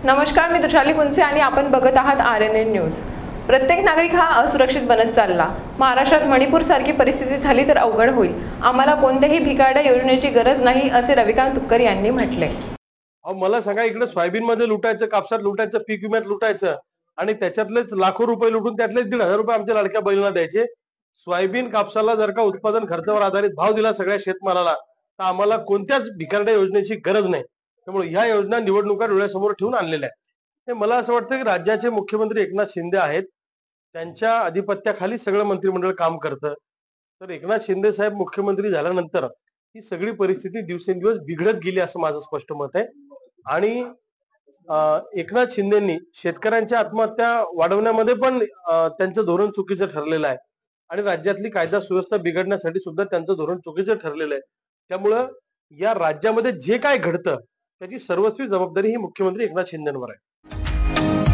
नमस्कार, मी तुषाली पुंचे आणि आपण बघत आहात RNN न्यूज। प्रत्येक नागरिक हा असुरक्षित बनत चालला। महाराष्ट्रात मणिपूर सारखी परिस्थिती झाली तर अवघड होईल। आम्हाला कोणत्याही भिकारड्या योजनेची गरज नाही असे रविकांत तुपकर यांनी म्हटले। मला सांगा, इकडे सोयाबीन मध्ये लुटायचं, कापसात लुटायचं, पीक विम्यात लुटायचं आणि त्याच्यातलेच लाखो रुपये लुटून त्यातलेच 1,500 रुपये आमच्या लाडक्या बहिणीला द्यायचे। सोयाबीन कापसाला जर का उत्पादन खर्चावर आधारित भाव दिला सगळ्या शेतमालाला तर आम्हाला कोणत्याच भिकारड्या योजनेची गरज नाही। त्यामुळे ह्या योजना निवडणुका डोळ्यासमोर ठेवून आणलेल्या आहेत। हे मला असं वाटतं की राज्याचे मुख्यमंत्री एकनाथ शिंदे आहेत, त्यांच्या अधिपत्याखाली सगळं मंत्रिमंडळ काम करतं। तर एकनाथ शिंदे साहेब मुख्यमंत्री झाल्यानंतर ही सगळी परिस्थिती दिवसेंदिवस बिघडत गेली असं माझं स्पष्ट मत आहे। आणि एकनाथ शिंदेंनी शेतकऱ्यांच्या आत्महत्या वाढवण्यामध्ये पण त्यांचं धोरण चुकीचं ठरलेलं आहे आणि राज्यातली कायदा सुव्यवस्था बिघडण्यासाठी सुद्धा त्यांचं धोरण चुकीचं ठरलेलं आहे। त्यामुळं या राज्यामध्ये जे काय घडतं त्याची सर्वस्वी जबाबदारी ही मुख्यमंत्री एकनाथ शिंदेंवर आहे।